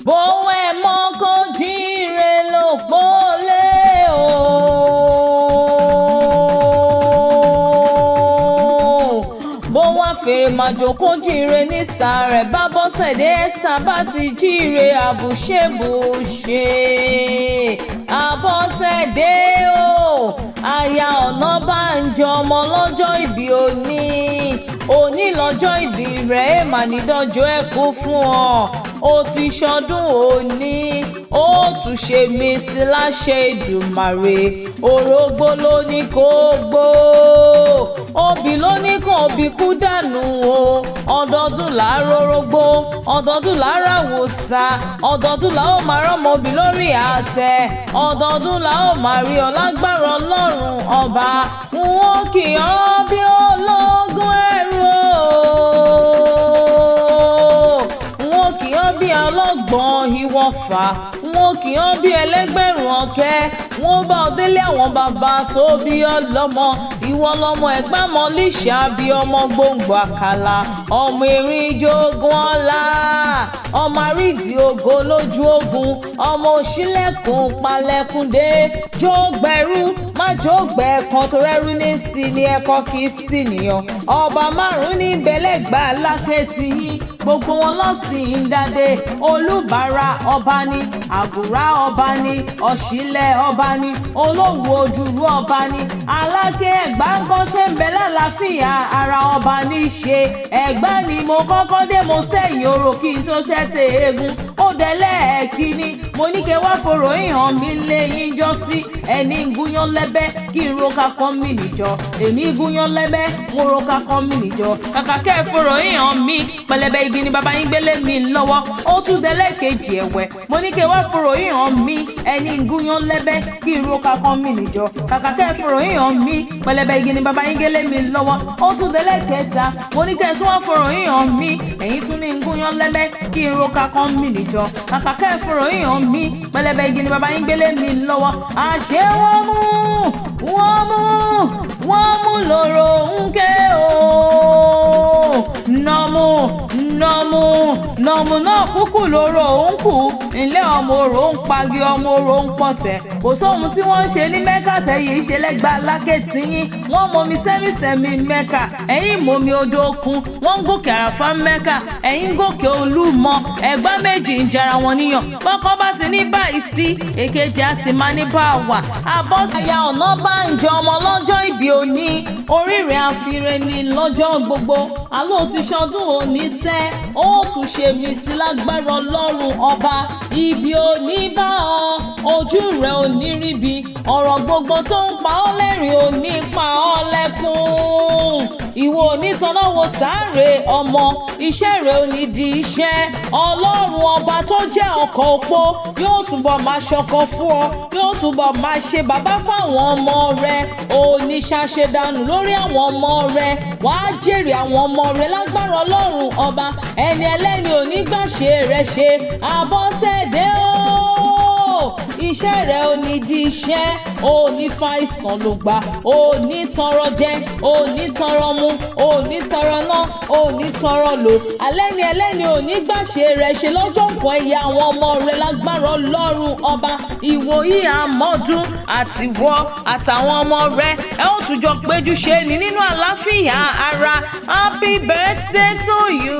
bóun ẹ̀ mọ́ kó jíire ló pọ́lé o. bóun àfèrè màjò kó jíire ní sàrẹ̀ bá Bọ́sẹ̀dé Esther bá ti jíire àbùṣebùṣe. Abọ́sẹ̀dé o aya Ọ̀nàbànjọ ọmọ lọ́jọ́ ìbí òní lọ́jọ́ ìbí rẹ̀ èèmà nídọ́jọ́ ẹ̀kú fún ọ. ó ti ṣọdún òní ó tún ṣe mí sí láṣẹ Èdùmàrè. orógbó ló ní kó gbó obì ló ní kó obì kú dànù o. ọdọọdún làárọ̀ orógbó ọdọọdún làárọ̀ àwòsà ọdọọdún là ó máa rọ́mọ obì lórí àtẹ ọdọọdún là ó máa rí ọ lágbára Ọlọ́run ọba. wọn kì í ọ bí ológun ẹrú wọn kì í ọ bí ọlọ́gbọ́n ìwọ̀fà wọn kì í ọ bí ẹlẹ́gbẹ̀rún ọ̀kẹ́ wọn bá ọ délé àwọn bàbá tó bí ọlọ́mọ ìwọ lọmọ ẹ̀gbọ́n mọ́líṣà bí ọmọ gbòǹgbò àkàlà ọmọ erin jogun ọlá ọmọ àrídìí ògo lójú ogun ọmọ òṣìlẹ̀kùn palẹ̀kùndé jógbẹ̀rú má jógbẹ̀ ẹ̀kan tó rẹ́rú ní sí ni ẹ̀kọ́ kì í sì nìyàn. ọba márùn-ún ní bẹ̀lẹ́gbà lákẹ́tì yín gbogbo wọn lọ́sìn ń dádé. olúbàárà ọba ni àgùrá ọba ni ọ̀ṣìlẹ̀ ọba ni olówó ojúrú ọba ni aláké ẹ̀gbá ń kọ́ṣẹ́ ń bẹ lálàáfíà ara ọba ní í ṣe. ẹ̀gbá ni mo kọ́kọ́ dé mo sẹ́yìn orò kí n tó ṣẹ́tẹ̀ eégún ó dẹ́lẹ̀ ẹ̀kíní mo ní kẹ́ wá forò ìhàn mi lé yín jọ sí. ẹni ń gúnyán lẹ́bẹ́ kí n roka kan mi nìjọ èmi gúnyán lẹ́bẹ́ mo roka kan mi nìjọ. kàkà kẹ́ ẹ forò ìhàn mi pẹlẹbẹ igi ni bàbá yín gbélé mi lọ́wọ́ ó tún dẹ́lẹ̀ kejì ẹ̀wẹ̀ mo ní kẹ́ wá forò ìhàn mi ẹni ń gúnyán lẹ́bẹ́ kí n roka kan mi nìjọ. kàkà kẹ́ ẹ forò ìhàn mi pẹlẹbẹ igi ni bàbá yín gbélé mi lọ́wọ́ ó tún dẹ́lẹ̀ kẹta mo ní kẹ́ tún wá forò ìhàn mi ẹ̀yin tún ní ń gúnyán lẹ́bẹ́ kí n roka kan mi nìjọ. kàkà kẹ́ ẹ forò ìhàn mi pẹlẹbẹ igi ni bàbá yín gbélé mi lọ́wọ́ àṣẹ wọ́n mú lóró ń ké o. nọmú náà kúkú lóró ń kú ilé ọmọ orò ń pagi ọmọ orò ń pọ̀tẹ̀. kò sóhun tí wọ́n ń ṣe ní Mẹ́kà tẹ̀yìn ṣe lẹ́gbàá lákẹ́tì yín wọ́n mọmi sẹ́mísẹ́mí Mẹ́kà ẹ̀yin mọmi odò òkun wọ́n ń gòkè àràfá Mẹ́kà ẹ̀yin gòkè Olúmọ ẹ̀gbá méjì ń jara wọn níyàn bọ́kọ́ bá ti ní báyìí sí èkejì á sì máa ní bá wà. Abọ́sẹ̀dé Ọ̀nàbànjọ ọmọ lọ́jọ́ ìbí òní oríire àfiré ni lọ́jọ́ gbogbo àlọ́ ti ṣọdún òní sẹ́ ó tún ṣe mí sí lágbára Ọlọ́run ọba. ibi òní bá ọ ojú rẹ ò ní ríbi ọ̀rọ̀ gbogbo tó ń pa ọ́ lẹ́rìn ò ní pa ọ́ lẹ́kún. ìwọ onítọ́náwó sáré ọmọ iṣẹ́ rẹ ò ní di iṣẹ́. Ọlọ́run ọba tó jẹ́ ọkọ̀ òpó yóò túbọ̀ máa ṣọkọ fún ọ yóò túbọ̀ máa ṣe bàbá fáwọn ọmọ rẹ òní ṣàṣedànù lórí àwọn ọmọ rẹ wàá jèrè àwọn ọmọ rẹ lágbára Ọlọ́run ọba. ẹni ẹlẹ́ni ò ní gbàṣe rẹ ṣe. Abọ́sẹ̀dé o iṣẹ́ rẹ ò ní di iṣẹ́ ò ní fa ìsàn ló gbà ò ní tọrọ jẹ ò ní tọrọ mu ò ní tọrọ ná ò ní tọrọ lò. alẹ́ni ẹlẹ́ni ò ní gbàṣe rẹ ṣe lọ́jọ́ nǹkan ẹ̀yà àwọn ọmọ rẹ lágbára Ọlọ́run ọba. ìwòyí àmọ́dún àtiwọ́ àtàwọn ọmọ rẹ ẹ ó tún jọ péjú ṣe ní nínú àlàáfíà ara. happy birthday to you.